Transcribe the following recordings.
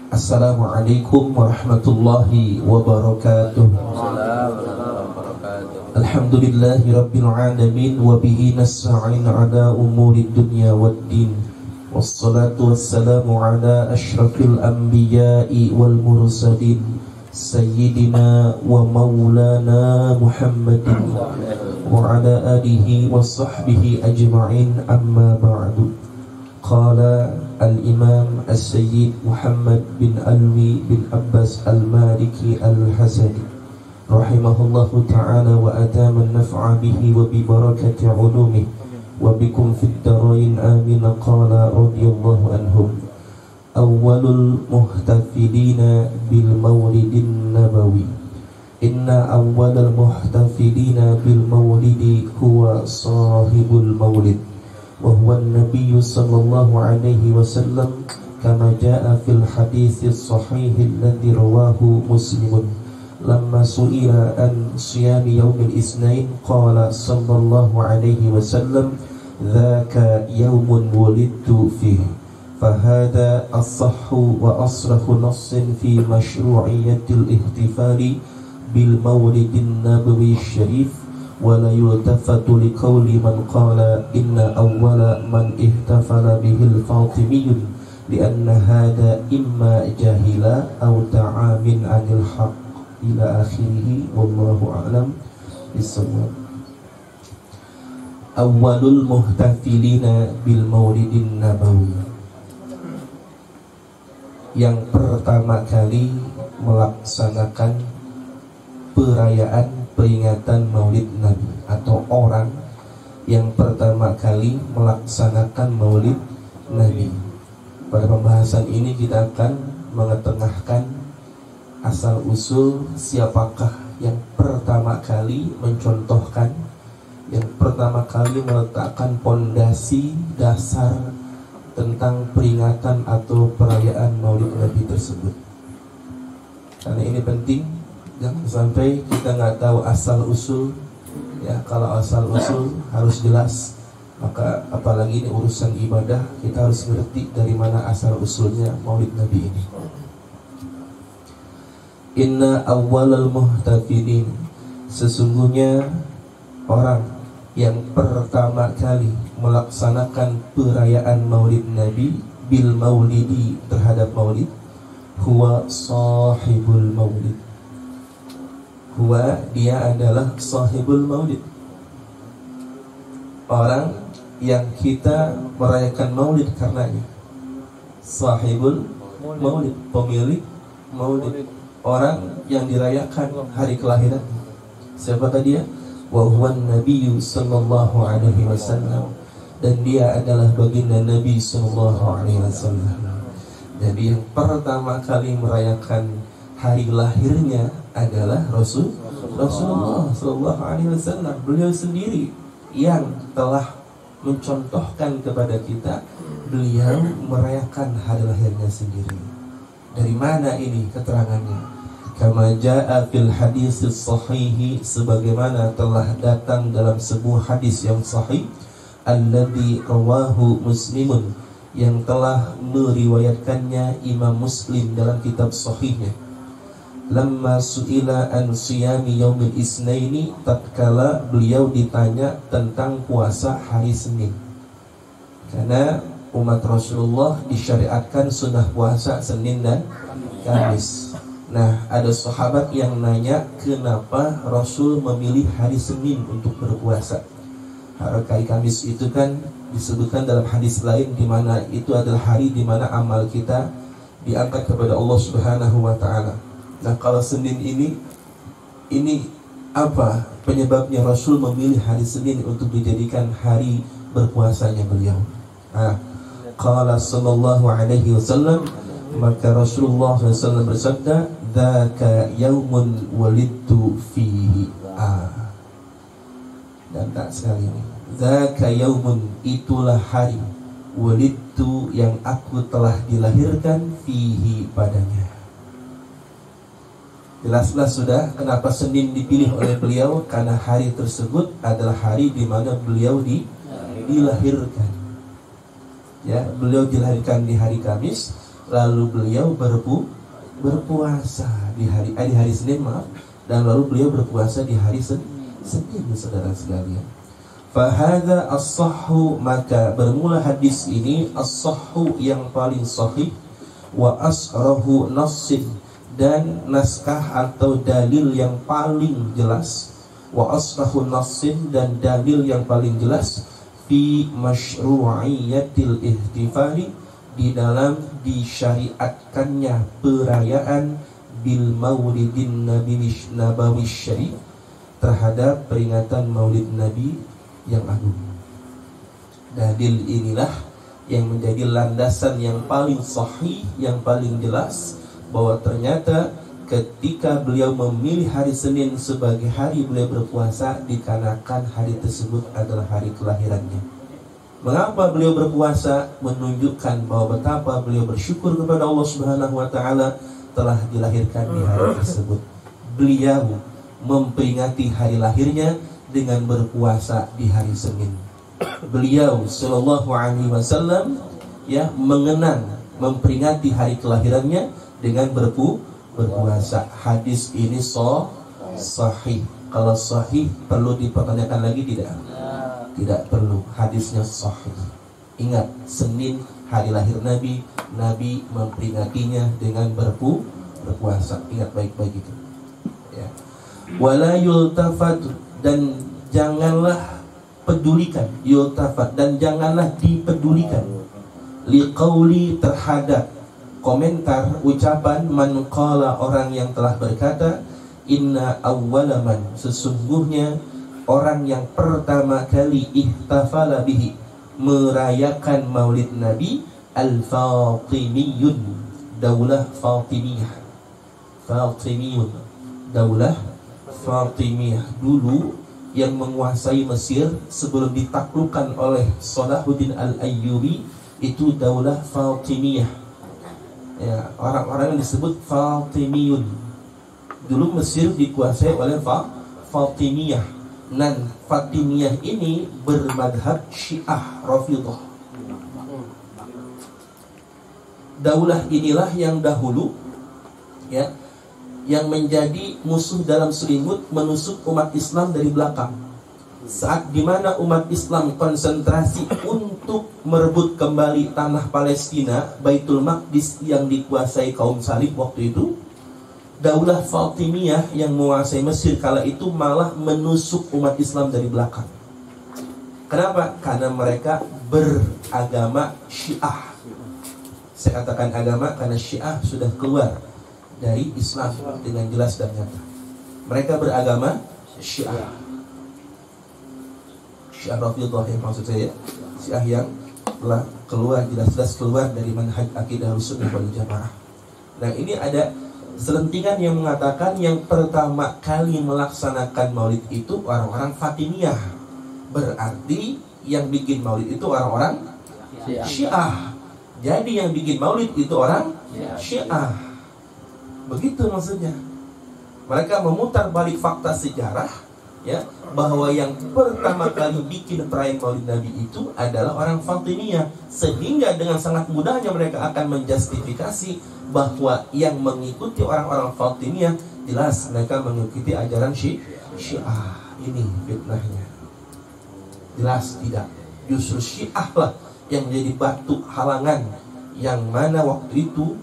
Assalamualaikum warahmatullahi wabarakatuh. Alhamdulillahi rabbil alamin wa bihi nasta'in ala umuri dunya waddin. Wassalatu wassalamu ala asyrafil anbiya'i wal mursalin sayyidina wa maulana Muhammadin wa ala alihi wa sahbihi ajma'in, amma ba'du. Qala al-imam as-sayyid Muhammad bin Alwi bin Abbas al-Maliki al-Hazani rahimahullahu ta'ala wa adama an-naf'a bihi wa bi barakati ulumih wa bikum fid darain amin. Qala radiyallahu anhum: awwalul muhtafilina bil maulidin nabawi, inna awwalal muhtafilina bil maulidi huwa sahibul maulid wa huwa an-nabiy sallallahu alaihi wasallam kama jaa fil hadits as-sahih alladhi rawahu Muslim. Lamma su'ila an siyam yaumil isnain qala sallallahu alaihi wasallam dhaka yaumun wulidtu fihi. Fahada as-sahhu wa asrahu nassin fi mashru'iyyatil ihtifali bil maulidin nabawi syarif. ولا يلتفت لقول من قال إن أول من احتفل به الفاطمي لأن هذا إما جاهلا أو تعام عن الحق إلى آخره والله أعلم بالصواب. أول المحتفلين بالمولد النبوي, yang pertama kali melaksanakan perayaan peringatan Maulid Nabi, atau orang yang pertama kali melaksanakan Maulid Nabi. Pada pembahasan ini kita akan mengetengahkan asal usul siapakah yang pertama kali mencontohkan, yang pertama kali meletakkan pondasi dasar tentang peringatan atau perayaan Maulid Nabi tersebut. Karena ini penting, jangan sampai kita nggak tahu asal usul. Ya, kalau asal usul harus jelas, maka apalagi ini urusan ibadah, kita harus ngerti dari mana asal usulnya Maulid Nabi ini. Inna awwalal muhtafidin, sesungguhnya orang yang pertama kali melaksanakan perayaan Maulid Nabi bil maulidi, terhadap Maulid, huwa sahibul maulid. Huwa, dia adalah sahibul maulid, orang yang kita merayakan maulid karenanya. Sahibul maulid, pemilik maulid, orang yang dirayakan hari kelahiran. Siapakah dia? Wa huwan nabiyyu sallallahu alaihi wasallam, dan dia adalah baginda Nabi sallallahu alaihi wasallam. Jadi yang pertama kali merayakan hari lahirnya adalah Rasulullah sallallahu alaihi wasallam. Beliau sendiri yang telah mencontohkan kepada kita, beliau merayakan hari lahirnya sendiri. Dari mana ini keterangannya? Kama jaa fil hadits sahih, sebagaimana telah datang dalam sebuah hadis yang sahih, alladzi rawahu Muslimun, yang telah meriwayatkannya Imam Muslim dalam kitab sahihnya. Lamma su'ila an siyami yaumil isnaini, tatkala beliau ditanya tentang puasa hari Senin. Karena umat Rasulullah disyariatkan sunnah puasa Senin dan Kamis. Nah, ada sahabat yang nanya kenapa Rasul memilih hari Senin untuk berpuasa. Hari Kamis itu kan disebutkan dalam hadis lain, di mana itu adalah hari di mana amal kita diangkat kepada Allah Subhanahu wa taala. Nah, kalau Senin ini apa penyebabnya Rasul memilih hari Senin untuk dijadikan hari berpuasanya beliau? Qala sallallahu alaihi wasallam, maka Rasulullah SAW bersabda, dzaka yaumun walidtu fi, tak sekali ini. Dzaka yaumun, itulah hari, wulidtu, yang aku telah dilahirkan, fihi, padanya. Jelas-jelas sudah kenapa Senin dipilih oleh beliau, karena hari tersebut adalah hari di mana beliau dilahirkan. Ya, beliau dilahirkan di hari Kamis, lalu beliau berpuasa di hari Senin, maaf, dan lalu beliau berpuasa di hari Senin, saudara sekalian. Fahadha as-sahhu, maka bermula hadis ini as-sahhu, yang paling sahih, wa asrahu nassin, dan naskah atau dalil yang paling jelas, wa asrahu nassin, dan dalil yang paling jelas, fi masyru'iyatil ihtifali, di dalam disyariatkannya perayaan bil maulidin nabawi syarif, terhadap peringatan maulid Nabi yang agung. Dalil inilah yang menjadi landasan yang paling sahih, yang paling jelas, bahwa ternyata ketika beliau memilih hari Senin sebagai hari beliau berpuasa, dikarenakan hari tersebut adalah hari kelahirannya. Mengapa beliau berpuasa? Menunjukkan bahwa betapa beliau bersyukur kepada Allah Subhanahu wa taala telah dilahirkan di hari tersebut. Beliau memperingati hari lahirnya dengan berpuasa di hari Senin. Beliau sallallahu alaihi wasallam mengenang, memperingati hari kelahirannya dengan berpuasa. Hadis ini sahih. Kalau sahih perlu dipertanyakan lagi tidak? Tidak perlu, hadisnya sahih. Ingat, Senin hari lahir Nabi, Nabi memperingatinya dengan berpuasa. Ingat baik-baik itu. Ya. Wala yultafat, dan janganlah pedulikan, yultafat, dan janganlah dipedulikan, liqauli, terhadap komentar, ucapan, man qala, orang yang telah berkata, inna awwala man, sesungguhnya orang yang pertama kali ihtafala bihi, merayakan maulid Nabi, al-Fatimiyun, daulah Fatimiyah. Fatimiyun, daulah Fatimiyah, dulu yang menguasai Mesir sebelum ditaklukkan oleh Salahuddin al-Ayyubi, itu daulah Fatimiyah. Ya, orang-orang yang disebut Fatimiyun. Dulu Mesir dikuasai oleh Fatimiyah. Dan Fatimiyah ini bermadhab Syiah Rafidhah. Daulah inilah yang dahulu yang menjadi musuh dalam selimut, menusuk umat Islam dari belakang. Saat dimana umat Islam konsentrasi untuk merebut kembali tanah Palestina, Baitul Maqdis yang dikuasai kaum salib waktu itu, daulah Fatimiyah yang menguasai Mesir kala itu malah menusuk umat Islam dari belakang. Kenapa? Karena mereka beragama Syiah. Saya katakan agama karena Syiah sudah keluar dari Islam dengan jelas dan nyata. Mereka beragama Syiah. Syiah Rafidhah yang maksud saya, Syiah yang telah keluar, jelas-jelas keluar dari manhaj akidah Ahlussunnah wal Jamaah. Nah, ini ada selentingan yang mengatakan yang pertama kali melaksanakan maulid itu orang-orang Fatimiyah. Berarti yang bikin maulid itu orang-orang Syiah. Jadi yang bikin maulid itu orang Syiah. Begitu maksudnya. Mereka memutar balik fakta sejarah, bahwa yang pertama kali bikin perayaan maulid Nabi itu adalah orang Fatimiyah. Sehingga dengan sangat mudahnya mereka akan menjustifikasi bahwa yang mengikuti orang-orang Fatimiyah jelas mereka mengikuti ajaran Syiah. Ini fitnahnya. Jelas tidak. Justru Syiah lah yang menjadi batu halangan, yang mana waktu itu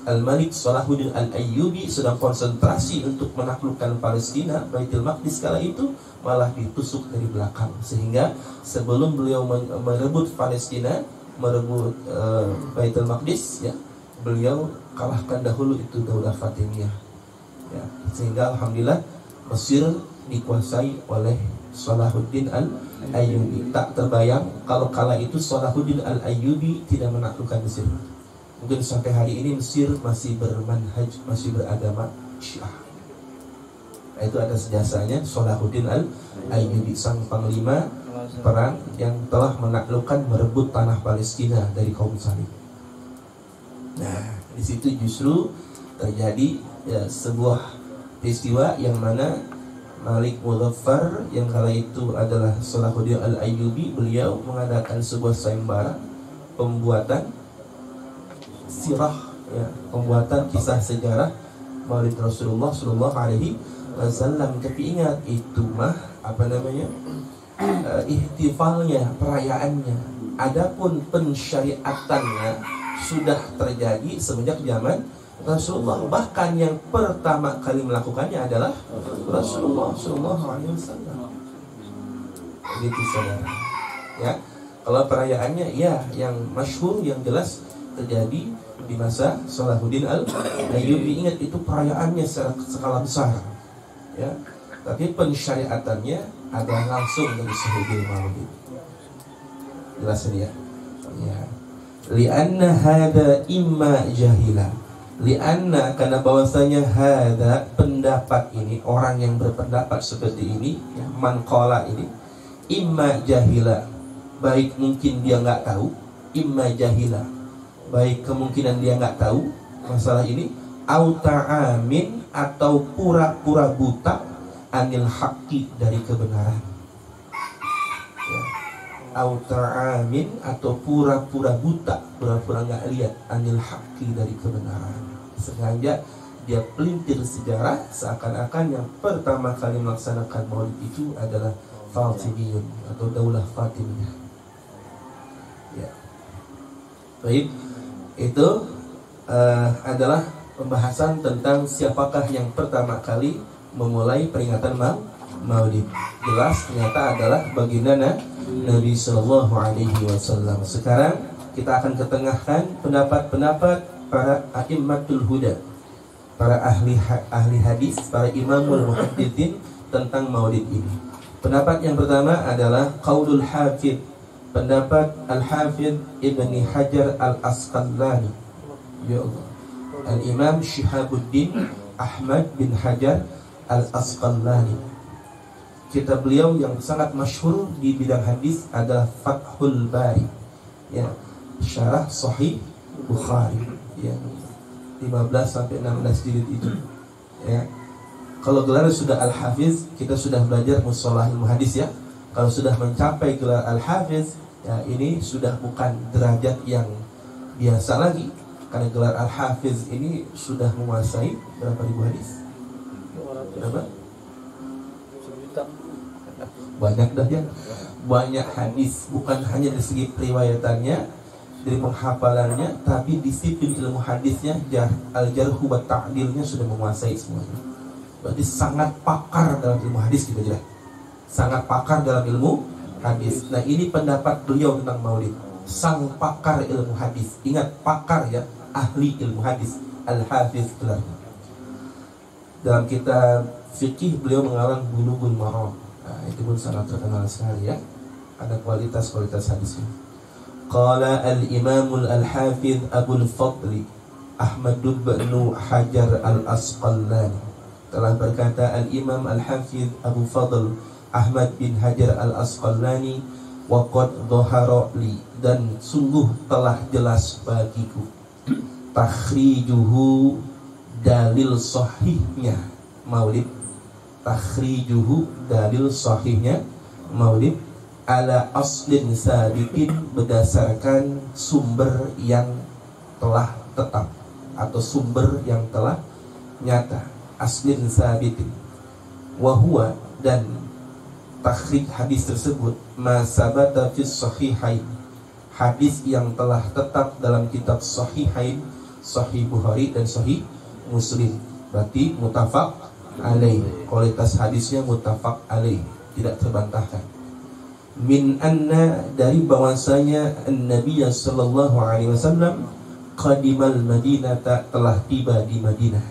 Al-Malik Salahuddin al-Ayyubi sedang konsentrasi untuk menaklukkan Palestina, Baitul Maqdis kala itu malah ditusuk dari belakang. Sehingga sebelum beliau merebut Palestina, merebut Baitul Maqdis, beliau kalahkan dahulu itu daulah Fatimiyah. Sehingga alhamdulillah Mesir dikuasai oleh Salahuddin al-Ayyubi. Tak terbayang kalau kala itu Salahuddin al-Ayyubi tidak menaklukkan Mesir. Mungkin sampai hari ini Mesir masih bermanhaj, masih beragama Syiah. Itu atas jasanya Salahuddin Al-Ayyubi, sang panglima perang yang telah menaklukkan, merebut tanah Palestina dari kaum Salib. Nah, di situ justru terjadi ya, sebuah peristiwa yang mana Malik Muzaffar yang kala itu adalah Salahuddin Al-Ayyubi, beliau mengadakan sebuah sayembara pembuatan sirah, ya, pembuatan kisah sejarah Maulid Rasulullah Sallallahu Alaihi Wasallam. Tapi ingat, itu mah apa namanya, ihtifalnya, perayaannya. Adapun pensyariatannya sudah terjadi semenjak zaman Rasulullah. Bahkan yang pertama kali melakukannya adalah Rasulullah Sallallahu Alaihi Wasallam. Begitu saudara. Ya, kalau perayaannya ya yang masyhur, yang jelas terjadi di masa Salahuddin Al-Ayyubi. Ingat, itu perayaannya secara skala besar, ya. Tapi pensyariatannya ada langsung dari Sahibul Maulid. Jelas ya? Ya. Lianna hada imma jahila. Lianna, karena bahwasanya hada, pendapat ini, orang yang berpendapat seperti ini, ya, man qala ini, imma jahila, baik mungkin dia nggak tahu, imma jahila, baik kemungkinan dia nggak tahu masalah ini, au ta'amin, atau pura-pura buta, anil haqqi, dari kebenaran, ya. Au ta'amin, atau pura-pura buta, pura-pura nggak lihat, anil haqqi, dari kebenaran. Sengaja dia pelintir sejarah seakan-akan yang pertama kali melaksanakan maulid itu adalah Fatimiyun atau Daulah Fatimiyah, ya. Baik, itu adalah pembahasan tentang siapakah yang pertama kali memulai peringatan Maulid. Jelas ternyata adalah baginda Nabi Sallallahu Alaihi Wasallam. Sekarang kita akan ketengahkan pendapat-pendapat para a'immatul huda, para ahli hadis, para imamul muhadditsin tentang Maulid ini. Pendapat yang pertama adalah qaulul hafidh, pendapat Al-Hafidh Ibni Hajar Al-Asqalani, ya Allah, Al-Imam Syihabuddin Ahmad bin Hajar Al-Asqalani. Kitab beliau yang sangat masyhur di bidang hadis adalah Fathul Bari, ya, syarah Sahih Bukhari, ya, 15 sampai 16 jilid itu, ya. Kalau gelar sudah Al-Hafiz, kita sudah belajar mustalah ilmu hadis, ya. Kalau sudah mencapai gelar Al-Hafiz, ya, ini sudah bukan derajat yang biasa lagi, karena gelar Al-Hafiz ini sudah menguasai berapa ribu hadis? Berapa? Banyak dah, ya. Banyak hadis, bukan hanya dari segi periwayatannya, dari penghafalannya, tapi disiplin ilmu hadisnya, al-jarhu wa ta'dilnya sudah menguasai semuanya. Berarti sangat pakar dalam ilmu hadis, kita jelas. Sangat pakar dalam ilmu hadis. Nah, ini pendapat beliau tentang maulid. Sang pakar ilmu hadis. Ingat, pakar, ya, ahli ilmu hadis. Al-Hafiz gelarnya. Dalam kitab fikih beliau mengarang Bulughul Maram. Nah, itu pun sangat terkenal sekali, ya. Ada kualitas-kualitas hadisnya. Qala al-Imamul Al-Hafiz Abul Fadli Ahmad bin Hajar Al-Asqalani, telah berkata Al-Imam Al-Hafiz Abu Fadl Ahmad bin Hajar Al-Asqalani, wa qad dhahara li, dan sungguh telah jelas bagiku, takhrijuhu, dalil sahihnya maulid, takhrijuhu, dalil sahihnya maulid, ala aslin sabiqin, berdasarkan sumber yang telah tetap atau sumber yang telah nyata, aslin sabiqin, wahwa, dan takhrij hadis tersebut masabata fis sahihain, hadis yang telah tetap dalam kitab sahihain, Sahih Bukhari dan Sahih Muslim. Berarti muttafaq alaih, kualitas hadisnya muttafaq alaih, tidak terbantahkan. Min anna, dari bahwasanya an-nabiy sallallahu alaihi wasallam qadimal Madinah, telah tiba di Madinah.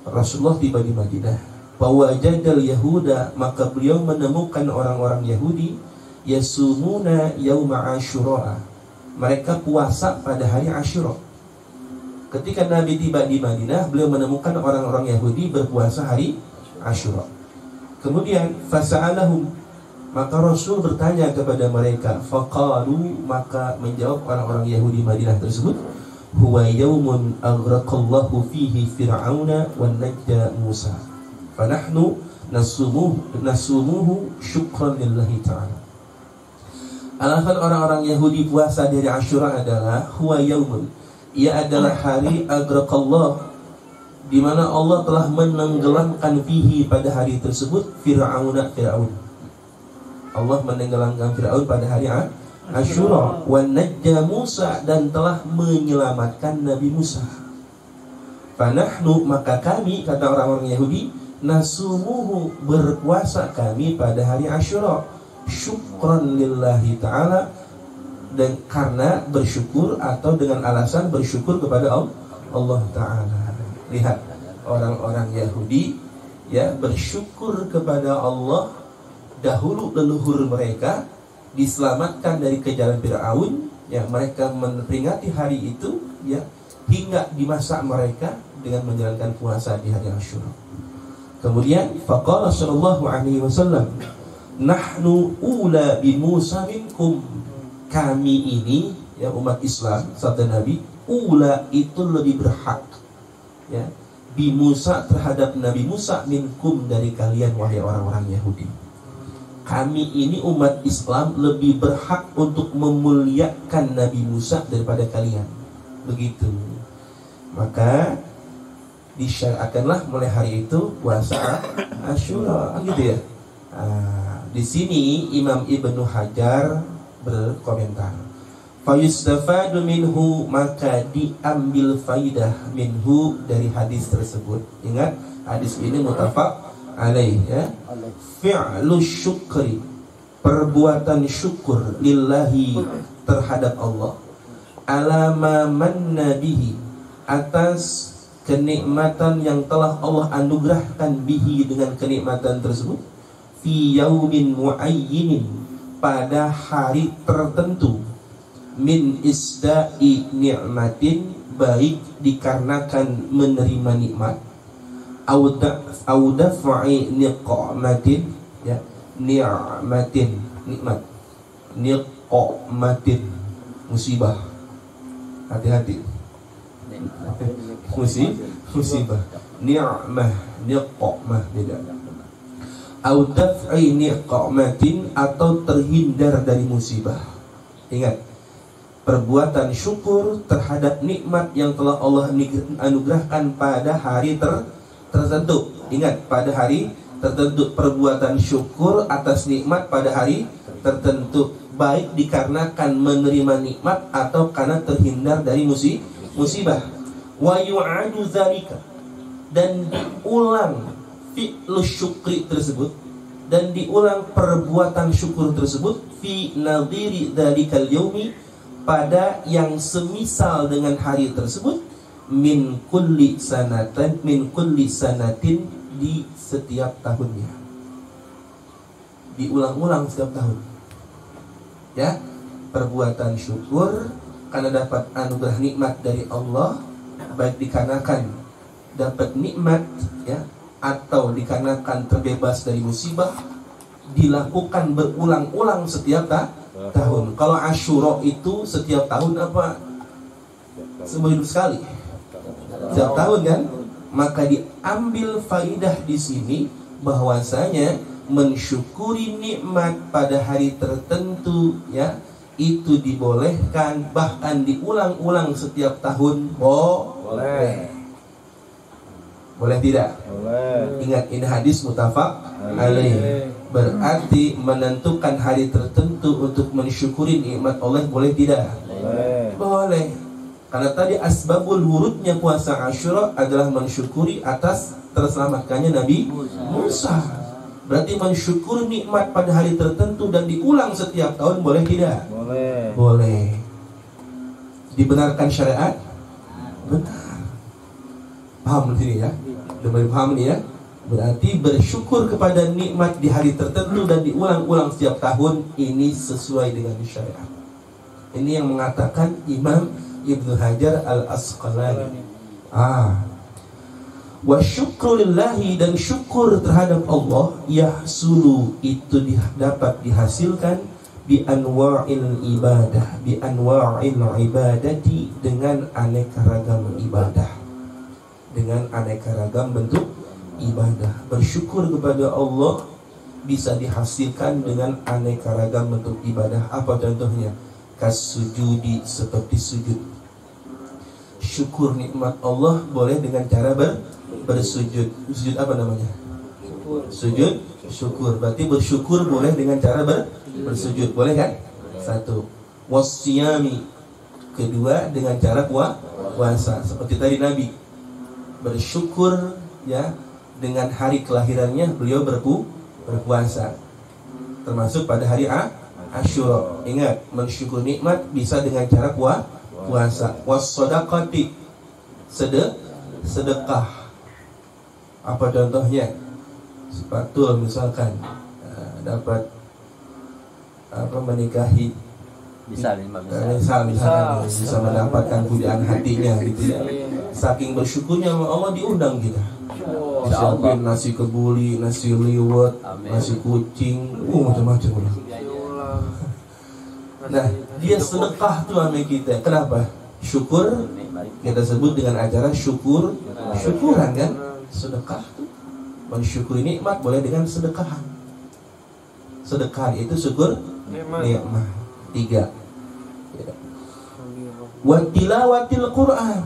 Rasulullah tiba di Madinah. Fawajadal Yahuda, maka beliau menemukan orang-orang Yahudi yasumuna yauma Asyura, mereka puasa pada hari Asyura. Ketika Nabi tiba di Madinah, beliau menemukan orang-orang Yahudi berpuasa hari Asyura. Kemudian fasa'alahum, maka Rasul bertanya kepada mereka, faqalu, maka menjawab orang-orang Yahudi Madinah tersebut, huwa yaumun aghraqallahu fihi fir'auna wan najja Musa fanahnu nasumuhu syukran lillahi ta'ala. Alasan orang-orang Yahudi puasa dari Asyura adalah huwa yaumun, ia adalah hari aghraqallah, di mana Allah telah menenggelamkan fihi pada hari tersebut Fir'aun. Allah menenggelamkan Fir'aun pada hari Asyura, wa najja Musa, dan telah menyelamatkan Nabi Musa. Fanahnu, maka kami, kata orang-orang Yahudi, nasumuhu, berpuasa kami pada hari Asyura, syukran lillahi ta'ala, dan karena bersyukur atau dengan alasan bersyukur kepada Allah Ta'ala. Lihat, orang-orang Yahudi ya bersyukur kepada Allah, dahulu leluhur mereka diselamatkan dari kejaran Fir'aun, ya mereka memperingati hari itu ya hingga di masa mereka dengan menjalankan puasa di hari Asyura. Kemudian faqala sallallahu alaihi wasallam, nahnu ula bi Musa minkum, kami ini ya umat Islam, sabda Nabi, ula itu lebih berhak ya bi Musa, terhadap Nabi Musa, minkum, dari kalian wahai orang-orang Yahudi. Kami ini umat Islam lebih berhak untuk memuliakan Nabi Musa daripada kalian. Begitu. Maka disyariatkanlah mulai hari itu puasa Asyura, gitu ya. Di sini Imam Ibnu Hajar berkomentar, fayustafadu minhu, maka diambil faidah minhu, dari hadis tersebut. Ingat, hadis ini muttafaq alaih ya. Fi'lu syukri, perbuatan syukur, lillahi, terhadap Allah, alama manna bihi, atas kenikmatan yang telah Allah anugerahkan bihi, dengan kenikmatan tersebut, fi yaumin muayyinin, pada hari tertentu, min isda'i ni'matin, baik dikarenakan menerima nikmat, audafa'i niqmatin, ya ni'matin, nikmat, niqmatin, musibah, hati-hati, musibah, ni'mah, niqmah, beda. Audaf'i niqmatin, atau terhindar dari musibah. Ingat, perbuatan syukur terhadap nikmat yang telah Allah anugerahkan pada hari tertentu. Ingat, pada hari tertentu, perbuatan syukur atas nikmat pada hari tertentu, baik dikarenakan menerima nikmat atau karena terhindar dari musibah. Wa yu'adu dzalika, dan diulang fi'lu syukri tersebut, dan diulang perbuatan syukur tersebut, fi nadhiri dzalikal yaumi, pada yang semisal dengan hari tersebut, min kulli sanatin, di setiap tahunnya, diulang-ulang setiap tahun ya. Perbuatan syukur karena dapat anugerah nikmat dari Allah, baik dikarenakan dapat nikmat ya, atau dikarenakan terbebas dari musibah, dilakukan berulang-ulang setiap tahun. Kalau Asyura itu setiap tahun apa? Seumur hidup sekali, setiap tahun kan? Maka diambil faidah di sini bahwasanya mensyukuri nikmat pada hari tertentu ya, itu dibolehkan, bahkan diulang-ulang setiap tahun. Boleh. Boleh tidak? Boleh. Ingat, ini hadis muttafaq alaih. Berarti menentukan hari tertentu untuk mensyukuri nikmat Allah boleh tidak? Boleh. Boleh. Karena tadi asbabul wurudnya puasa Asyura adalah mensyukuri atas terselamatkannya Nabi Musa. Berarti mensyukuri nikmat pada hari tertentu dan diulang setiap tahun boleh tidak? Boleh. Boleh. Dibenarkan syariat? Benar. Paham di sini ya? Sudah paham nih ya? Berarti bersyukur kepada nikmat di hari tertentu dan diulang-ulang setiap tahun, ini sesuai dengan syariat. Ini yang mengatakan Imam Ibnu Hajar Al-Asqalani. Wa syukrulillahi, dan syukur terhadap Allah, yahsulu, itu dapat dihasilkan bi anwa'il ibadah, bi anwa'il ibadati, dengan aneka ragam ibadah, dengan aneka ragam bentuk ibadah. Bersyukur kepada Allah bisa dihasilkan dengan aneka ragam bentuk ibadah. Apa contohnya? Kasujudi, seperti sujud. Syukur nikmat Allah boleh dengan cara bersujud. Sujud apa namanya? Sujud syukur. Berarti bersyukur boleh dengan cara bersujud. Boleh kan? Satu. Wasyami, kedua dengan cara puasa. Seperti tadi Nabi bersyukur ya, dengan hari kelahirannya beliau berpuasa, termasuk pada hari Asyura. Ingat, mensyukur nikmat bisa dengan cara puasa. Was-shadaqati, sedekah. Apa contohnya? Sepatul misalkan, dapat menikahi, bisa mendapatkan pujaan hatinya gitu ya. Saking bersyukurnya Allah diundang kita. Disiapin nasi kebuli, nasi liwet, nasi kucing, macam-macam. Nah, dia sedekah tuh sama kita. Kenapa? Syukur. Kita sebut dengan acara syukuran kan? Sedekah tuh mensyukuri nikmat boleh dengan sedekahan. Sedekah itu syukur nikmat. 3. Wa tilawatil Quran,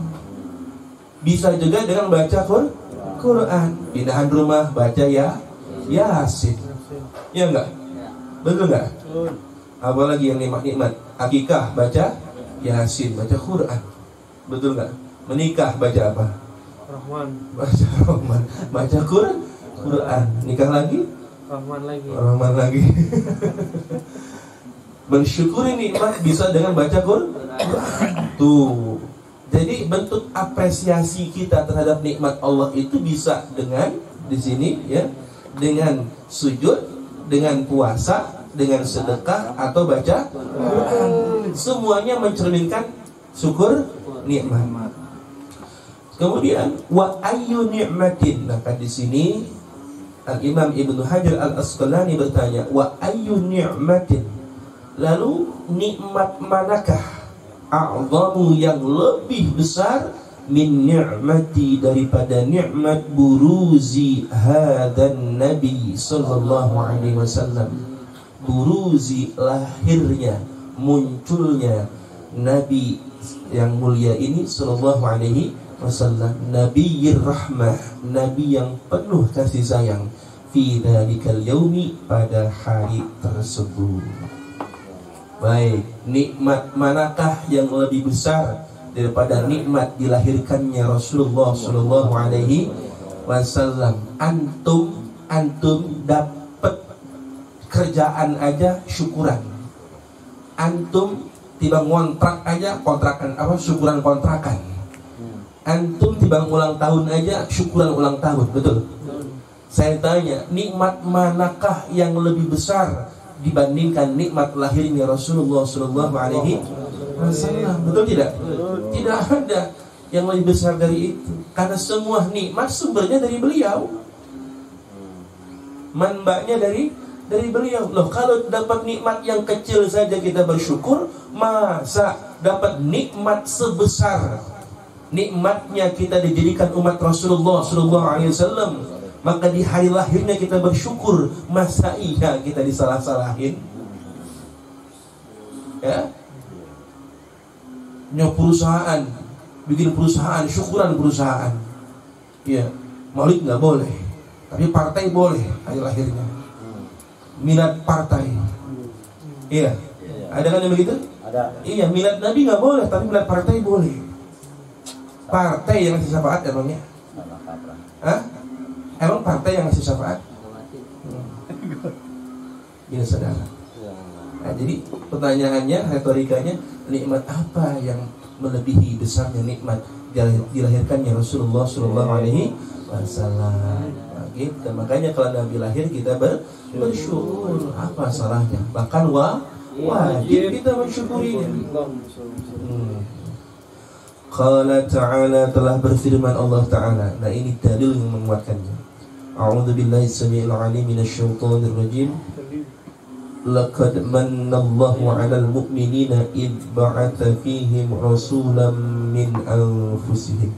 bisa juga dengan baca Quran. Pindahan rumah baca Yasin. Ya enggak? Betul enggak? Apalagi yang nikmat-nikmat. Akikah baca Yasin, baca Quran. Betul enggak? Menikah baca apa? Rahman. Baca Rahman. Baca Quran. Nikah lagi? Rahman lagi. Mensyukuri nikmat bisa dengan baca Quran. Tuh. Jadi bentuk apresiasi kita terhadap nikmat Allah itu bisa dengan di sini ya, dengan sujud, dengan puasa, dengan sedekah atau baca Quran. Semuanya mencerminkan syukur nikmat. Kemudian wa ayyu ni'matin. Maka di sini Al-Imam Ibnu Hajar Al-Asqalani bertanya, wa ayyu ni'matin. Lalu nikmat manakah a'zamu, yang lebih besar, min ni'mati, daripada nikmat buruzi hadan nabi sallallahu alaihi wasallam. Buruzi, lahirnya, munculnya Nabi yang mulia ini sallallahu alaihi wasallam. Nabiyir rahmah, Nabi yang penuh kasih sayang. Fi dzalikal yaumi, pada hari tersebut. Baik, nikmat manakah yang lebih besar daripada nikmat dilahirkannya Rasulullah sallallahu alaihi wasallam? Antum dapat kerjaan aja syukuran. Antum tiba ngontrak aja kontrakan syukuran kontrakan. Antum tiba ulang tahun aja syukuran ulang tahun, betul? Saya tanya, nikmat manakah yang lebih besar dibandingkan nikmat lahirnya Rasulullah sallallahu alaihi wasallam? Betul tidak? Tidak ada yang lebih besar dari itu. Karena semua nikmat sumbernya dari beliau. Manbanya dari beliau. Loh, kalau dapat nikmat yang kecil saja kita bersyukur, masa dapat nikmat sebesar nikmatnya kita dijadikan umat Rasulullah sallallahu alaihi wasallam, maka di hari lahirnya kita bersyukur, masa iya kita disalah-salahin? Ya, perusahaan, bikin perusahaan, syukuran perusahaan. Ya, maulid nggak boleh, tapi partai boleh hari lahirnya. Milad partai. Iya, ada kan yang begitu? Ada. Iya, milad Nabi nggak boleh, tapi milad partai boleh. Partai yang ngasih syafaat emangnya? Hah? Emang partai yang ngasih syafaat? Ini saudara. Nah, jadi pertanyaannya, retorikanya, nikmat apa yang melebihi besarnya nikmat dilahirkannya Rasulullah sallallahu alaihi wasallam? Gitu. Makanya kalau Nabi lahir kita bersyukur. Apa salahnya? Bahkan wajib kita mensyukurinya. Qala ta'ala, telah berfirman Allah Ta'ala. Nah ini dalil yang menguatkannya. A'udzu billahi samii'il 'aliim minasyaitonir rajim. Laqad mannallahu 'alal mu'minina idz ba'atsa fihim rasulan min anfusihim.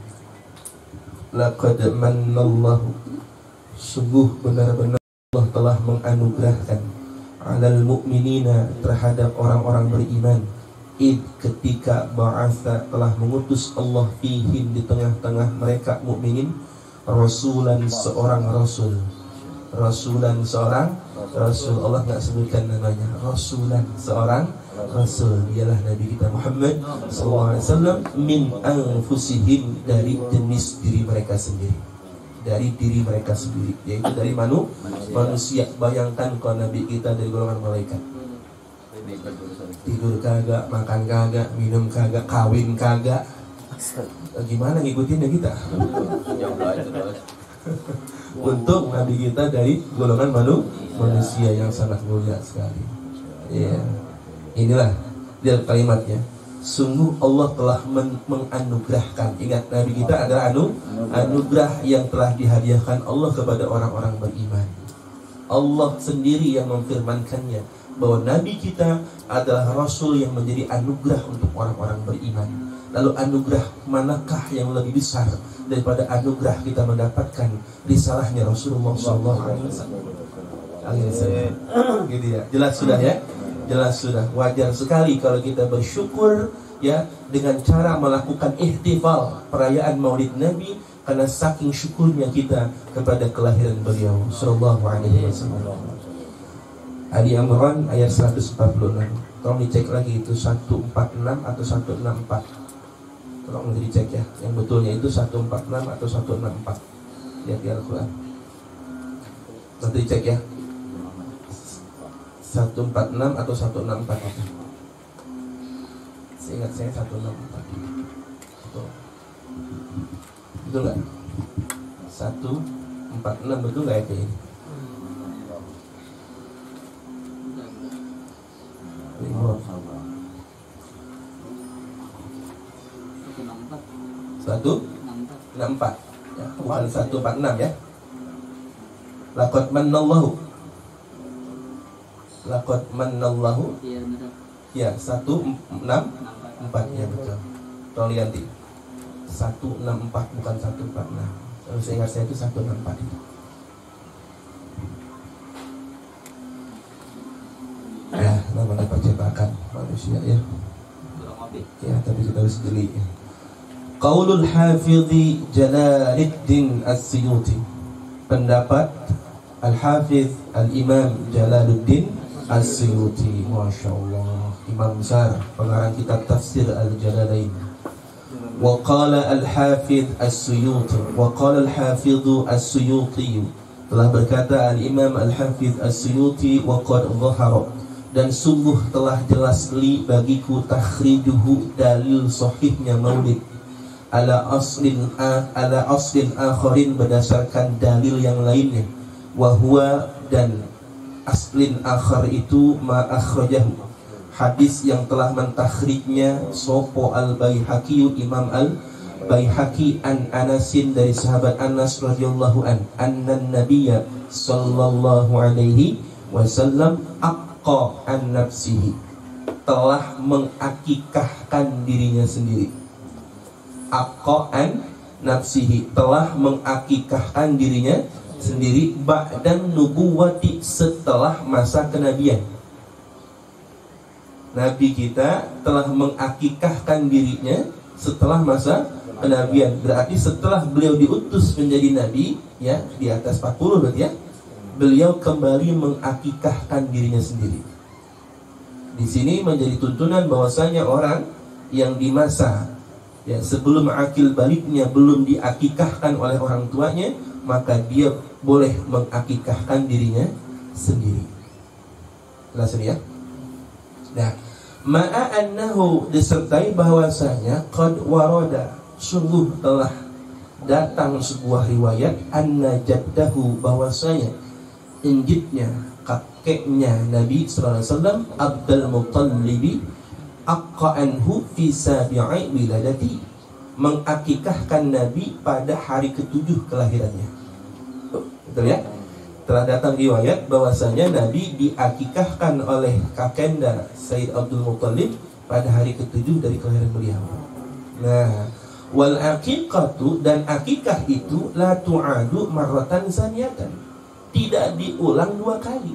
Laqad mannallahu, sungguh benar-benar Allah telah menganugerahkan 'alal mu'minina, terhadap orang-orang beriman, id, ketika ba'atsa, telah mengutus Allah fihim, di tengah-tengah mereka mukminin, rasulan, seorang rasul. Rasulan, seorang rasul. Allah nggak sebutkan namanya. Rasulan, seorang rasul, ialah Nabi kita Muhammad SAW, min anfusihim, dari jenis diri mereka sendiri, dari diri mereka sendiri, yaitu dari manusia. Bayangkan kalau Nabi kita dari golongan malaikat, tidur kagak, makan kagak, minum kagak, kawin kagak, gimana ngikutinnya kita? Untuk Nabi kita dari golongan manusia yang sangat mulia sekali. Ya, inilah dia kalimatnya. Sungguh Allah telah menganugerahkan. Ingat, Nabi kita adalah anugerah yang telah dihadiahkan Allah kepada orang-orang beriman. Allah sendiri yang memfirmankannya, bahwa Nabi kita adalah Rasul yang menjadi anugerah untuk orang-orang beriman. Lalu anugerah manakah yang lebih besar daripada anugerah kita mendapatkan risalahnya Rasulullah SAW? Gitu ya, jelas sudah ya, jelas sudah. Wajar sekali kalau kita bersyukur ya dengan cara melakukan ihtifal perayaan Maulid Nabi, karena saking syukurnya kita kepada kelahiran beliau Sallallahu Alaihi Wasallam. Ali Imran ayat 146. Tolong dicek lagi itu 146 atau 164. Tolong dicek ya, yang betulnya itu 146 atau 164. Lihat di Al-Quran. Nanti dicek ya, 146 atau 164 itu. Seingat saya 164. Betul nggak? 146 betul nggak ya ini? Satu 64 ya, bukan 146 ya. Laqad mannallahu, laqad mannallahu ya, 164 ya, betul. Tolong ganti 164 bukan 146. Saya ingat saya itu 164 itu. Ya, namanya percetakan manusia ya. Ya, tapi kita harus jeli. Qaulul Hafidhi Jalaluddin As-Suyuti, pendapat Al-Hafidh Al-Imam Jalaluddin As-Suyuti, Masya Allah, imam besar, pengarang kitab tafsir Al-Jalalain. Wa qala Al-Hafidh As-Suyuti, wa qala Al-Hafidhu As-Suyuti, telah berkata Al-Imam Al-Hafidh As-Suyuti, wa qad dhahara, dan sungguh telah jelas li bagiku, takhrijuhu, dalil sahihnya maulid, ala aslin akharin, berdasarkan dalil yang lainnya, wahwa, dan aslin akhar itu ma akhrajahu, hadis yang telah mentakhrijnya sopo al-Baihaqi, Imam al-Baihaqi, an Anasin, dari sahabat Anas radhiyallahu annan nabiyya sallallahu alaihi wasallam aqqa an nafsihi, telah mengakikahkan dirinya sendiri. Aqqa nafsihi, telah mengakikahkan dirinya sendiri, ba'dan nubuwati, setelah masa kenabian. Nabi kita telah mengakikahkan dirinya setelah masa kenabian, berarti setelah beliau diutus menjadi nabi ya, di atas 40 berarti ya, beliau kembali mengakikahkan dirinya sendiri. Di sini menjadi tuntunan bahwasanya orang yang di masa ya sebelum akil baliknya belum diakikahkan oleh orang tuanya, maka dia boleh mengakikahkan dirinya sendiri. Jelas ini ya. Nah, ma'a annahu, disertai bahwasanya qad warada, sungguh telah datang sebuah riwayat, anna jaddahu, bahwasanya injitnya, kakeknya Nabi sallallahu alaihi wasallam, Abdul Muttalib, aqqa anhu fi sabi'i wiladati, mengakikahkan Nabi pada hari ke-7 kelahirannya. Betul ya? Telah datang riwayat bahwasanya Nabi diakikahkan oleh kakenda Sayyid Abdul Muttalib pada hari ke-7 dari kelahiran beliau. Nah, wal aqiqatu, dan akikah itu la tu'adu marratan zaniyatan, tidak diulang 2 kali.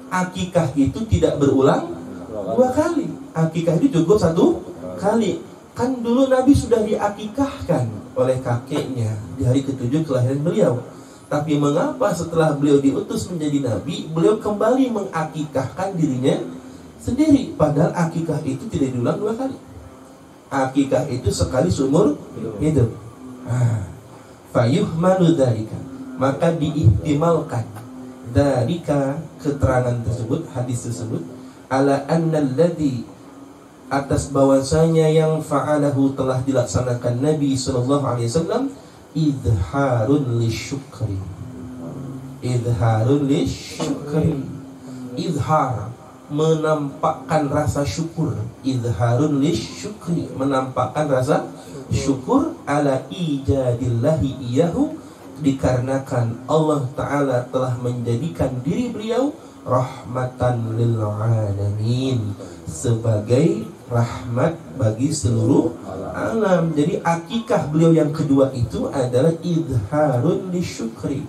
Akikah itu tidak berulang 2 kali. Akikah itu cukup 1 kali. Kan dulu Nabi sudah diakikahkan oleh kakeknya di hari ke-7 kelahiran beliau. Tapi mengapa setelah beliau diutus menjadi Nabi, beliau kembali mengakikahkan dirinya sendiri? Padahal akikah itu tidak diulang 2 kali. Akikah itu sekali seumur hidup. Fayuhmalu dzalika, maka diihtimalkan dzalika, keterangan tersebut, hadis tersebut, ala annalladzi, atas bahwasanya yang fa'alahu telah dilaksanakan Nabi sallallahu alaihi wasallam, idharun lisyukri. Idharun lisyukri. Idhar, menampakkan rasa syukur. Idharun lisyukri, menampakkan rasa syukur ala ijadillahi iyahu, dikarenakan Allah Ta'ala telah menjadikan diri beliau rahmatan lil alamin, sebagai rahmat bagi seluruh alam. Jadi akikah beliau yang kedua itu adalah idharun lisyukri,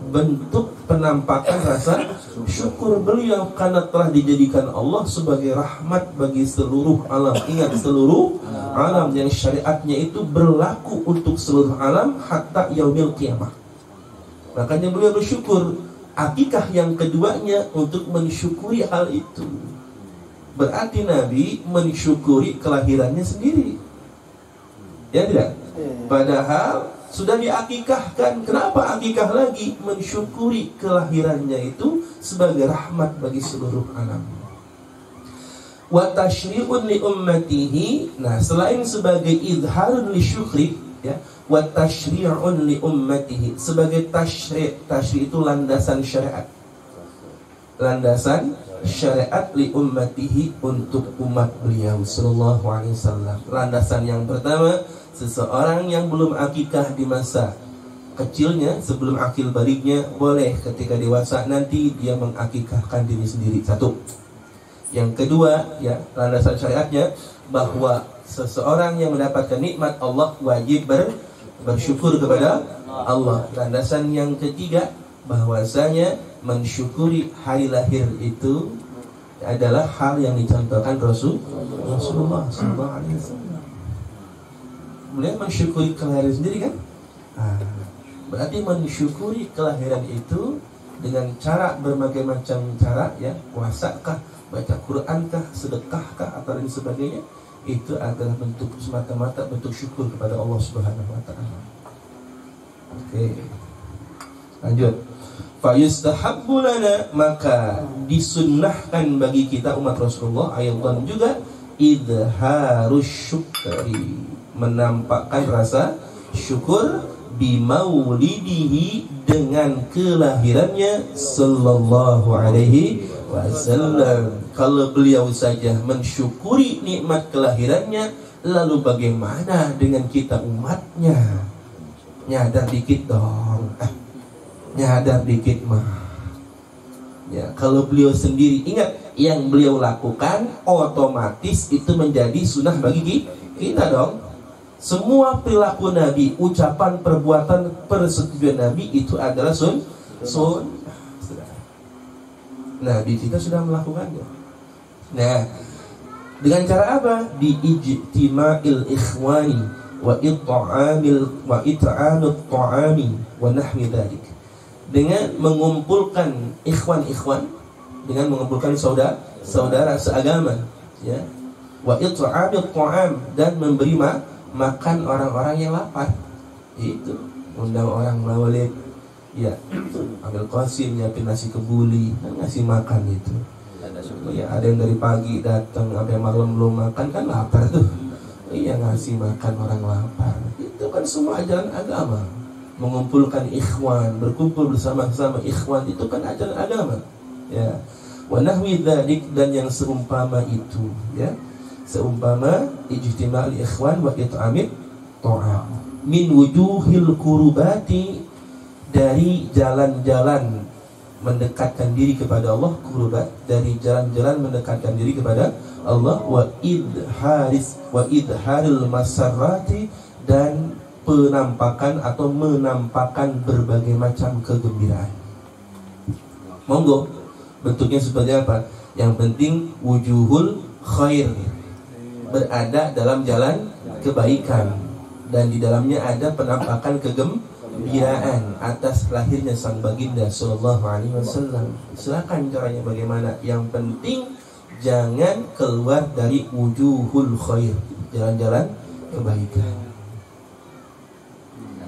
bentuk penampakan rasa syukur beliau karena telah dijadikan Allah sebagai rahmat bagi seluruh alam. Ingat, seluruh alam, yang syariatnya itu berlaku untuk seluruh alam hatta yaumil qiyamah. Makanya beliau bersyukur. Akikah yang keduanya untuk mensyukuri hal itu. Berarti Nabi mensyukuri kelahirannya sendiri. Ya tidak? Padahal sudah diakikahkan. Kenapa akikah lagi? Mensyukuri kelahirannya itu sebagai rahmat bagi seluruh alam. Wa tashri'un li ummatihi. Nah, selain sebagai idharun li syukri, ya, wa tashri'un li ummatihi, sebagai tasyri'. Tasyri' itu landasan syariat. Landasan syariat li ummatihi, untuk umat beliau sallallahu alaihi wasallam. Landasan yang pertama, seseorang yang belum akikah di masa kecilnya, sebelum akil baliknya, boleh ketika dewasa nanti dia mengakikahkan diri sendiri. 1. Yang kedua, ya, landasan syariatnya bahwa seseorang yang mendapatkan nikmat Allah wajib bersyukur kepada Allah. Landasan yang ketiga, bahwasanya mensyukuri hari lahir itu adalah hal yang dicontohkan Rasulullah SAW. Beliau mensyukuri kelahiran sendiri kan? Berarti mensyukuri kelahiran itu dengan cara berbagai macam cara, ya, puasakah, baca Qurankah, sedekahkah, atau lain sebagainya. Itu adalah bentuk, semata-mata bentuk syukur kepada Allah Subhanahu wa Ta'ala. Oke, lanjut. Fayustahabbu lana, maka disunnahkan bagi kita umat Rasulullah ayatan juga idharus syukri, menampakkan rasa syukur bimaulidihi, dengan kelahirannya sallallahu alaihi wasallam. Kalau beliau saja mensyukuri nikmat kelahirannya, lalu bagaimana dengan kita umatnya? Nyadar dikit dong. Nyadar dikit mah. Ya, kalau beliau sendiri, ingat, yang beliau lakukan otomatis itu menjadi sunnah bagi kita dong. Semua perilaku Nabi, ucapan, perbuatan, persetujuan Nabi itu adalah sunnah. Nabi kita sudah melakukannya. Nah, dengan cara apa? Bi ijtima'il ikhwani wa it'anut ta'ami wa nahwi dzalik. Dengan mengumpulkan ikhwan-ikhwan, dengan mengumpulkan saudara seagama, ya. Wa it'anut ta'am, dan memberi makan orang-orang yang lapar. Itu undang orang maulid, ya, ambil Qasim, nyiapin nasi kebuli, ngasih makan itu. Ya, ada yang dari pagi datang sampai malam belum makan, kan lapar tuh. Iya, ngasih makan orang lapar. Itu kan semua ajaran agama. Mengumpulkan ikhwan, berkumpul bersama-sama ikhwan, itu kan ajaran agama. Ya. Wa nahwi dzalik, dan yang seumpama itu, ya. Seumpama ijtima'ul ikhwan wa it'amit ta'am. Min wujuhil kurubati, dari jalan-jalan mendekatkan diri kepada Allah, kurubat, dari jalan-jalan mendekatkan diri kepada Allah, wa idharil masarrati, dan penampakan atau menampakkan berbagai macam kegembiraan. Monggo, bentuknya seperti apa? Yang penting wujuhul khair, berada dalam jalan kebaikan, dan di dalamnya ada penampakan kegembiraan atas lahirnya sang baginda sallallahu alaihi wasallam. Silakan caranya bagaimana, yang penting jangan keluar dari wujuhul khair, jalan-jalan kebaikan.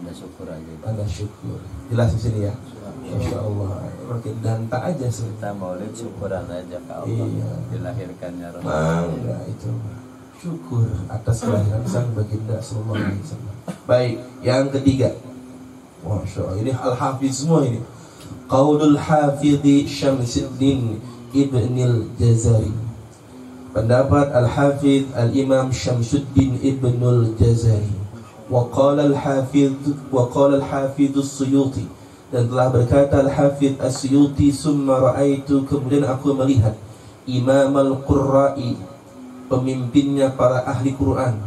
Anda syukur aja. Anda syukur. Jelas di sini ya. Masya Allah. Makin danta aja sih. Kita maulid syukuran aja ke Allah. Iya. Dilahirkannya Mangga itu. Syukur atas kelahiran sang baginda sallallahu alaihi wasallam. Baik, yang ketiga. Masya Allah, ini Al-Hafiz semua ini. Qaulul Hafidhi Syamsuddin Ibnil Jazari. Pendapat Al-Hafidh Al-Imam Syamsuddin Ibnul Jazari. Wa qala Al-Hafidh As-Suyuti, dan telah berkata Al-Hafidh As-Suyuti, summa ra'aitu, kemudian aku melihat, Imam Al-Qurra'i, pemimpinnya para ahli Quran,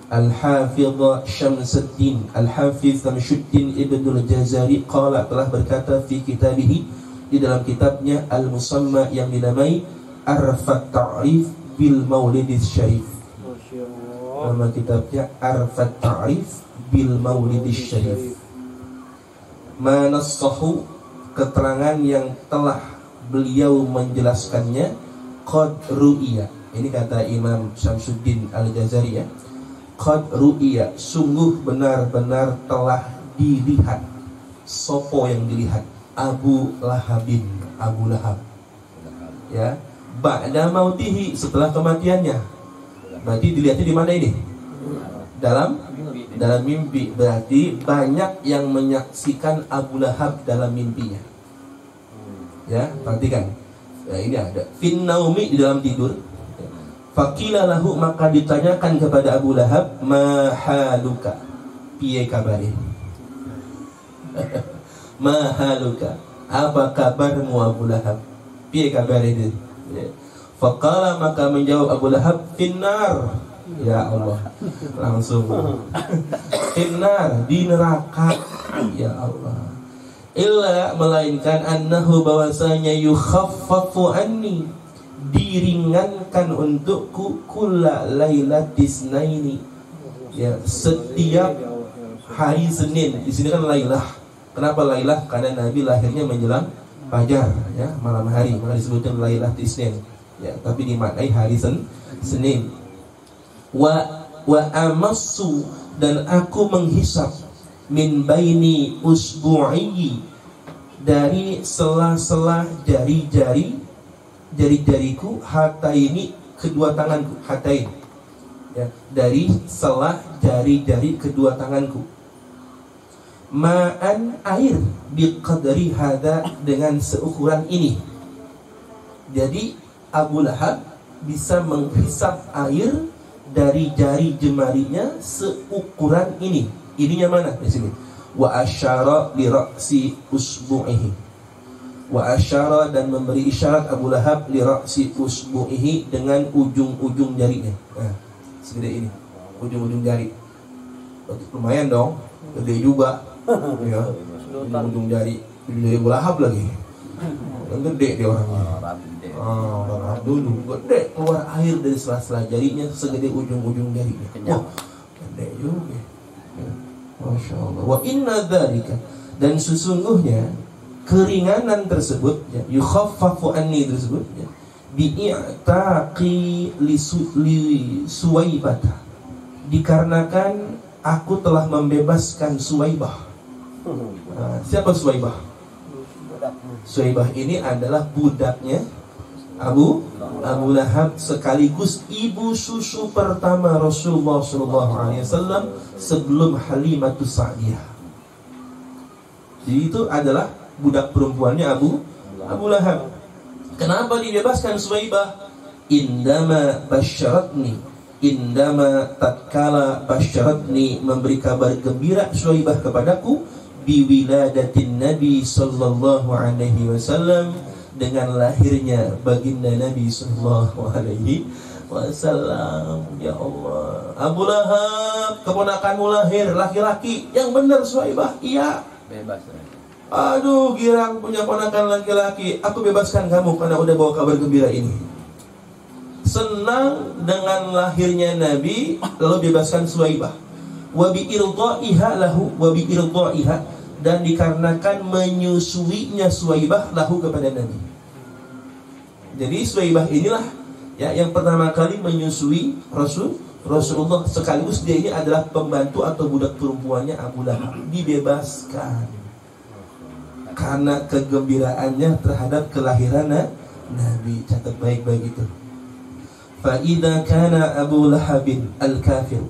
Al-Hafidh Syamsuddin, Al-Hafidh Syamsuddin Ibnul Jazari, qala, telah berkata fi kitabihi, di dalam kitabnya Al-Musamma, yang dinamai Arfat Ta'rif bil Maulidis Syarif. Nama kitabnya Arfat Ta'rif bil Maulidis Syarif. Manassahu, keterangan yang telah beliau menjelaskannya, qad ru'iya. Ini kata Imam Syamsuddin Al-Jazari ya. Qad ru'iya, sungguh benar-benar telah dilihat. Sopo yang dilihat? Abu Lahabin, Abu Lahab. Ya, ba'da mautihi, setelah kematiannya. Berarti dilihatnya di mana ini? Dalam mimpi. Berarti banyak yang menyaksikan Abu Lahab dalam mimpinya. Ya, perhatikan. Ya, ini ada fin naumi, di dalam tidur. Faqila lahu, maka ditanyakan kepada Abu Lahab, ma haluka, piye kabare? Ma haluka, apa kabarmu Abu Lahab? Piye kabare ini? Ya. Faqala, maka menjawab Abu Lahab, finnar. Ya Allah, langsung finnar, di neraka. Ya Allah. Illa, melainkan annahu, bahwasanya yukhaffafu anni, diringankan untukku, kulla lailatis naini, ya, setiap hari Senin. Di sini kan lailah. Kenapa lailah? Karena Nabi lahirnya menjelang fajar, ya, malam hari, maka disebutkan lailah tisnin. Ya, tapi dimaknai hari Senin. Wa amassu, dan aku menghisap, min baini usbu'i, dari sela-sela jari-jariku, hataini, kedua tanganku, hatain, ya, dari sela jari-jari kedua tanganku, ma'an, air, biqadri hada, dengan seukuran ini. Jadi Abu Lahab bisa menghisap air dari jari jemarinya seukuran ini. Ininya mana? Di sini. Wa asyara li ra'si usbu'ihi. Wa asyara, dan memberi isyarat Abu Lahab, li ra'si usbu'ihi, dengan ujung-ujung jarinya. Nah, segede ini, ujung-ujung jari. Lumayan dong, gede juga. Ya, ujung jari Abu Lahab lagi. Yang gede dia orangnya. Orang dulu gede, keluar air dari sela-sela jarinya segede ujung-ujung jarinya. Wah, gede juga. Masya Allah. Wa inna dzalika, dan sesungguhnya keringanan tersebut, ya, yukhaffafu anni tersebut, ya, bi'itaqi li Suwaibah, dikarenakan aku telah membebaskan Suwaibah. Nah, siapa Suwaibah? Suwaibah ini adalah budaknya Abu Lahab, sekaligus ibu susu pertama Rasulullah SAW sebelum Halimatus Sa'diyah. Jadi itu adalah budak perempuannya Abu Lahab. Kenapa dibebaskan Suwaibah? Indama basyaratni indama tatkala basyaratni, memberi kabar gembira Suwaibah kepadaku, biwiladatin Nabi sallallahu alaihi wasallam, dengan lahirnya baginda Nabi sallallahu alaihi wasallam. Ya Allah, Abu Lahab, keponakanmu lahir laki-laki, yang benar Suwaibah? Iya. Bebas. Aduh, girang punya ponakan laki-laki. Aku bebaskan kamu karena udah bawa kabar gembira ini. Senang dengan lahirnya Nabi, lalu bebaskan Suwaibah. Wa bi irdaiha lahu, wa bi irdaiha, dan dikarenakan menyusuinya Suwaibah lahu kepada Nabi. Jadi Suwaibah inilah ya yang pertama kali menyusui Rasulullah, sekaligus dia ini adalah pembantu atau budak perempuannya Abu Lahab. Dibebaskan karena kegembiraannya terhadap kelahiran Nabi. Catat baik-baik itu. Fa idza kana Abu Lahabin al-kafir,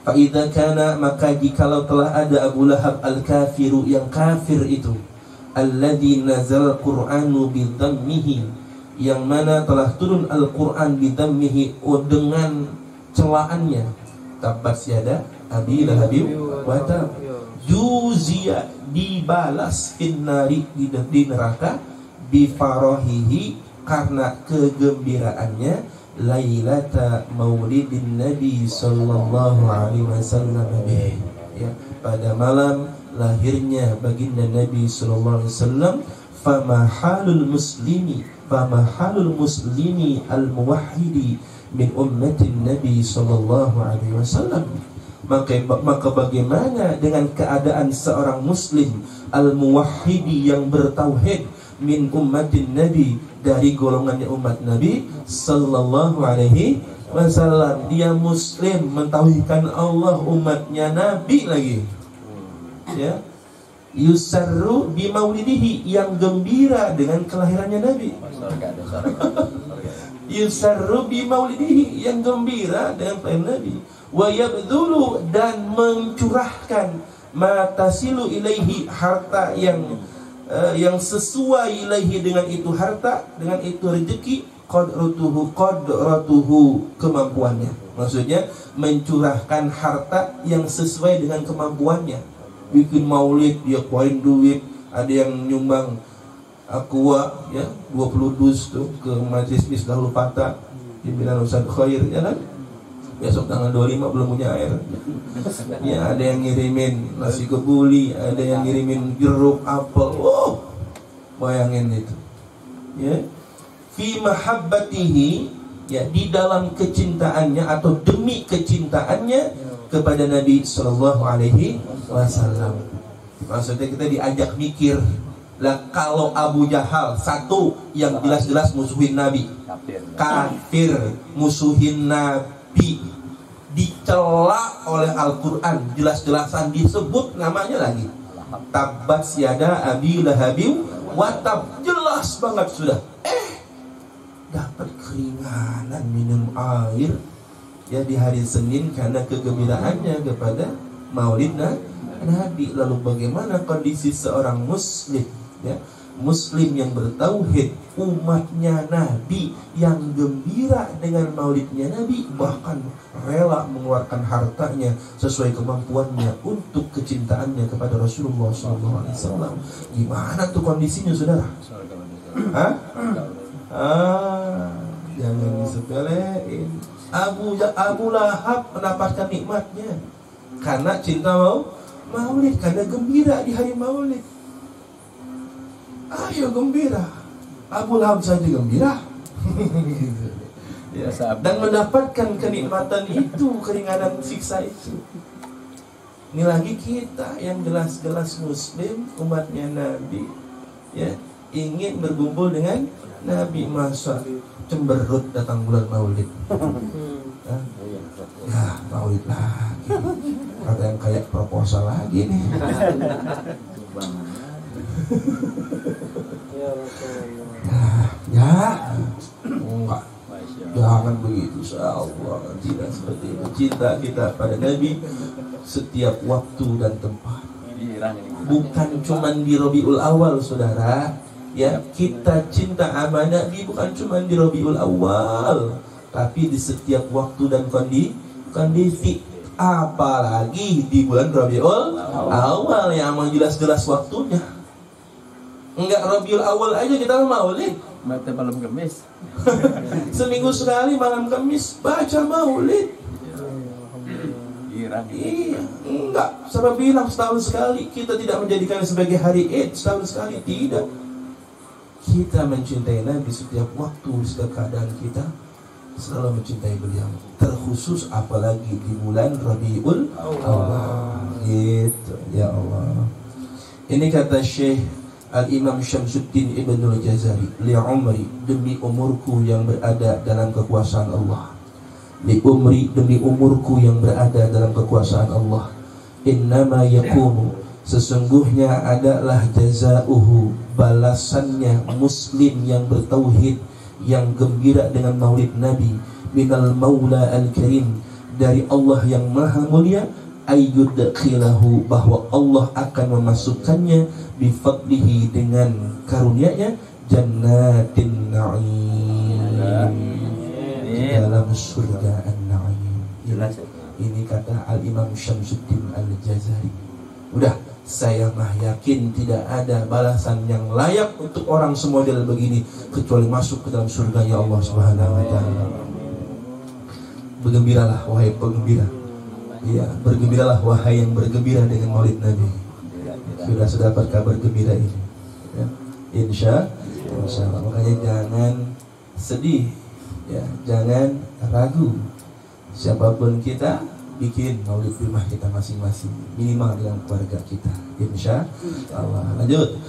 fa idza kana, maka jikalau telah ada Abu Lahab al-kafiru, yang kafir itu, alladzi nazal Qur'anu bi dhammihi, yang mana telah turun Al-Qur'an bi dhammihi, dengan celaannya, tabat yada Abi Lahab wa tab, juzia, dibalas finnari, di neraka, bifarahihi, karena kegembiraannya, lailata maulidin Nabi sallallahu alaihi wasallam, ya, pada malam lahirnya baginda Nabi sallallahu alaihi wasallam. Famahalul muslimi al-muwahhidi min ummatin Nabi sallallahu alaihi wasallam, maka bagaimana dengan keadaan seorang muslim al-muwahhidi, yang bertauhid, min ummatin Nabi, dari golongannya umat Nabi sallallahu alaihi wasallam. Dia muslim, mentauhidkan Allah, umatnya Nabi lagi, ya. Yusarru bi maulidihi, yang gembira dengan kelahirannya Nabi. Yusarru bi maulidihi, yang gembira dengan kelahiran Nabi. Wa yabdulu, dan mencurahkan, matasilu ilaihi, harta yang sesuai ilaihi, dengan itu harta, dengan itu rezeki, qadratuhu, kemampuannya. Maksudnya mencurahkan harta yang sesuai dengan kemampuannya. Bikin maulid, dia keluarin duit. Ada yang nyumbang aqua, ya, 20 dus tuh ke Majelis Mislahul Fatah, pimpinan Ustaz Khair, ya kan? Besok tanggal 25 belum punya air. Ya, ada yang ngirimin nasi kebuli, ada yang ngirimin jeruk, apel. Oh, bayangin itu. Ya, fi mahabbatihi, ya, di dalam kecintaannya atau demi kecintaannya kepada Nabi sallallahu alaihi wasallam. Maksudnya kita diajak mikir. Lah, kalau Abu Jahal satu yang jelas-jelas musuhin Nabi, kafir, musuhin Nabi, dicela oleh Al-Quran, jelas-jelasan disebut namanya lagi, tabat yada Abi Lahab wa tab, jelas banget sudah. Dapat keringanan minum air, ya, di hari Senin karena kegembiraannya kepada Maulid Nabi. Lalu bagaimana kondisi seorang muslim, ya, muslim yang bertauhid, umatnya Nabi, yang gembira dengan maulidnya Nabi, bahkan rela mengeluarkan hartanya sesuai kemampuannya untuk kecintaannya kepada Rasulullah SAW. Gimana tuh kondisinya, saudara? Hah? Jangan disepelein. Abu Lahab mendapatkan nikmatnya karena cinta maulid, karena gembira di hari maulid. Ayo gembira. Abu Lahab saja gembira. Ya, dan mendapatkan kenikmatan itu, keringanan siksa itu. Ini lagi kita yang jelas-jelas muslim, umatnya Nabi, ya, ingin berkumpul dengan Nabi, masa cemberut datang bulan maulid. Ya, maulid lagi. Ada yang kayak proposal lagi nih. Ya, enggak, jangan begitu, Allah. Tidak seperti itu. Cinta kita pada Nabi setiap waktu dan tempat. Bukan cuma di Rabiul Awal, saudara. Ya, kita cinta sama Nabi bukan cuma di Rabiul Awal, tapi di setiap waktu dan kondisi, apalagi di bulan Rabiul Awal yang memang jelas-jelas waktunya. Enggak Rabiul Awal aja kita maulid. Baca malam Kamis. Seminggu sekali malam Kamis baca maulid. Iya, enggak sampai bilang setahun sekali. Kita tidak menjadikan sebagai hari Id setahun sekali, tidak. Kita mencintai Nabi setiap waktu, setiap keadaan kita selalu mencintai beliau. Terkhusus apalagi di bulan Rabiul Awal. Gitu, ya Allah. Ini kata Syekh Al-Imam Syamsuddin Ibnul Jazari, li umri, demi umurku yang berada dalam kekuasaan Allah. Li umri, demi umurku yang berada dalam kekuasaan Allah. Innama yakunu, sesungguhnya adalah jazauhu, balasannya muslim yang bertauhid, yang gembira dengan maulid Nabi, minal maula al-karim, dari Allah yang maha mulia, ayyudkhilahu, bahwa Allah akan memasukkannya, bifadlihi, dengan karunia-Nya, jannatin na'im, di dalam surga an-na'im. Ini kata Al-Imam Syamsuddin Al-Jazari. Udah, saya mah yakin tidak ada balasan yang layak untuk orang semodel begini kecuali masuk ke dalam surga ya Allah Subhanahu wa taala. Bergembiralah wahai penggembira. Ya, bergembiralah wahai yang bergembira dengan maulid Nabi. Sudah dapat kabar gembira ini. Ya. Insya Allah. Makanya jangan sedih, ya, jangan ragu. Siapapun kita, bikin maulid di rumah kita masing-masing, minimal dalam keluarga kita. Insya Allah. Lanjut.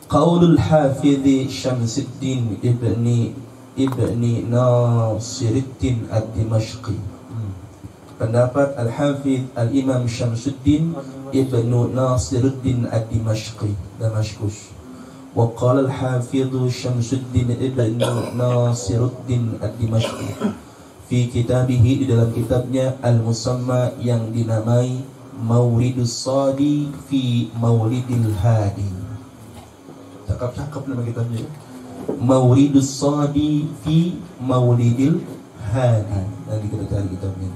Qaulul Hafidh Syamsuddin Ibni Nasiruddin Ad-Dimashqi. Pendapat Al-Hafidh Al-Imam Syamsuddin Ibnu Nasiruddin Ad-Dimashqi, Damaskus. Wa qala Al-Hafidh Syamsuddin Ibnu Nasiruddin Ad-Dimashqi fi kitabihi, di dalam kitabnya Al-Musamma yang dinamai Mauridus Sadi fi Maulidil Hadi. Cakap-cakap nama kitabnya. Mauridus Sadi fi Maulidil Hadi. Nanti kita cari kitabnya.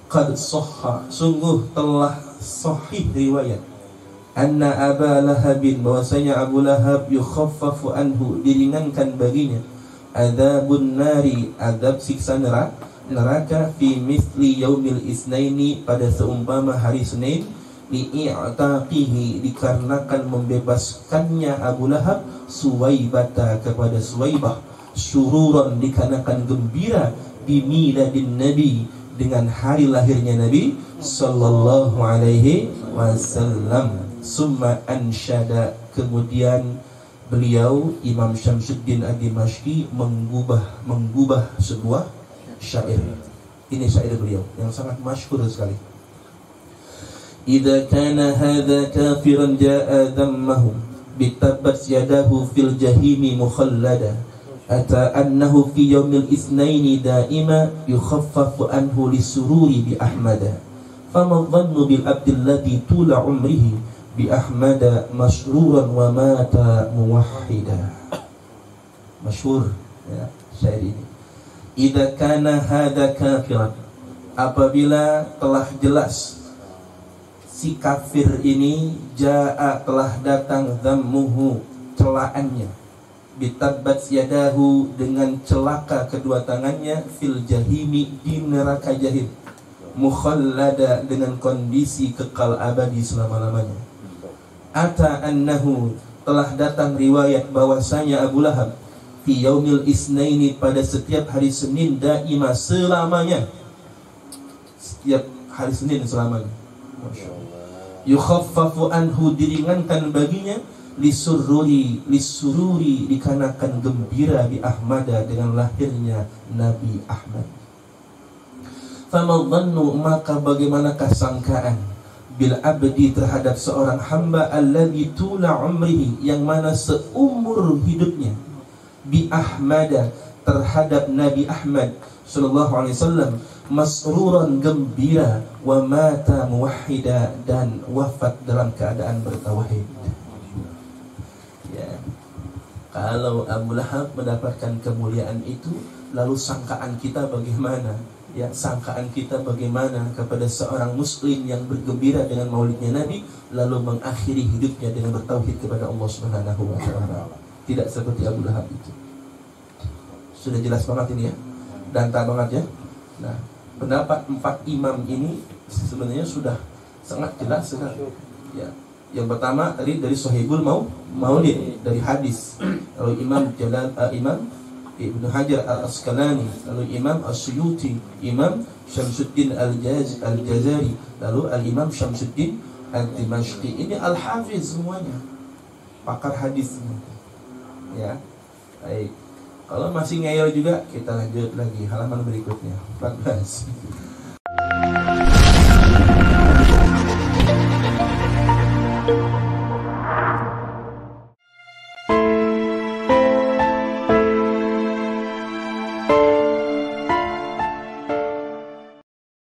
Qad sahha, sungguh telah sahih riwayat, anna Aba Lahabin, bahwasanya Abu Lahab, yukhaffafu anhu, diringankan baginya, adzabun nari, adab siksa neraka, fi misli yaumil isnaini, pada seumpama hari Senin, li'i'taqihi, dikarenakan membebaskannya Abu Lahab, Suwaibata, kepada Suwaibah, syururan, dikarenakan gembira, bimiladin Nabi, dengan hari lahirnya Nabi sallallahu alaihi wasallam. Summa ansyada, kemudian beliau Imam Syamsuddin Ad-Dimashqi menggubah sebuah syair. Ini syair beliau yang sangat masyhur sekali. Idza kana hadza kafiran jaa dhammahu, bitabat yadahu fil jahimi mukhallada, ata annahu fi yaumil isnaini daima yukhaffafu anhu lisururi bi ahmada, fama dhannu bil abdilladhi tula umrihi bi ahmada masruran wa mata muwahhida. Masyhur ya syair ini. Idza kana hadza kafiran, apabila telah jelas si kafir ini, jaa, telah datang, dhammuhu, celaannya, bitabat yadahu, dengan celaka kedua tangannya, fil jahimi, di neraka jahim, mukhallada, dengan kondisi kekal abadi selama-lamanya. Ata annahu, telah datang riwayat bahwasanya Abu Lahab, fi yaumil isnaini, pada setiap hari Senin, daima, selamanya, setiap hari Senin selamanya, yukhaffafu anhu, diringankan baginya, lisururi, dikarenakan gembira, bi ahmada, dengan lahirnya Nabi Ahmad. Famadhannu, maka bagaimanakah sangkaan, bil abdi, terhadap seorang hamba, alladzi tula umrihi, yang mana seumur hidupnya, bi ahmada, terhadap Nabi Ahmad sallallahu alaihi wasallam, masruran, gembira, wa mata muwahhida, dan wafat dalam keadaan bertauhid. Kalau Abu Lahab mendapatkan kemuliaan itu, lalu sangkaan kita bagaimana? Ya, sangkaan kita bagaimana kepada seorang muslim yang bergembira dengan maulidnya Nabi, lalu mengakhiri hidupnya dengan bertauhid kepada Allah Subhanahu wa taala. Tidak seperti Abu Lahab itu. Sudah jelas banget ini ya. Danta banget ya. Nah, pendapat 4 imam ini sebenarnya sudah sangat jelas sekali. Ya. Yang pertama tadi dari Sahihul Maulid, dari hadis. Lalu Imam Ibnu Hajar Al-Asqalani, lalu Imam As-Suyuti, Imam Syamsuddin Al-Jazari, lalu Al-Imam Syamsuddin Al-Dimashqi. Ini Al-Hafiz semuanya, pakar hadis. Ya, baik. Kalau masih ngeyel juga, kita lanjut lagi halaman berikutnya 14.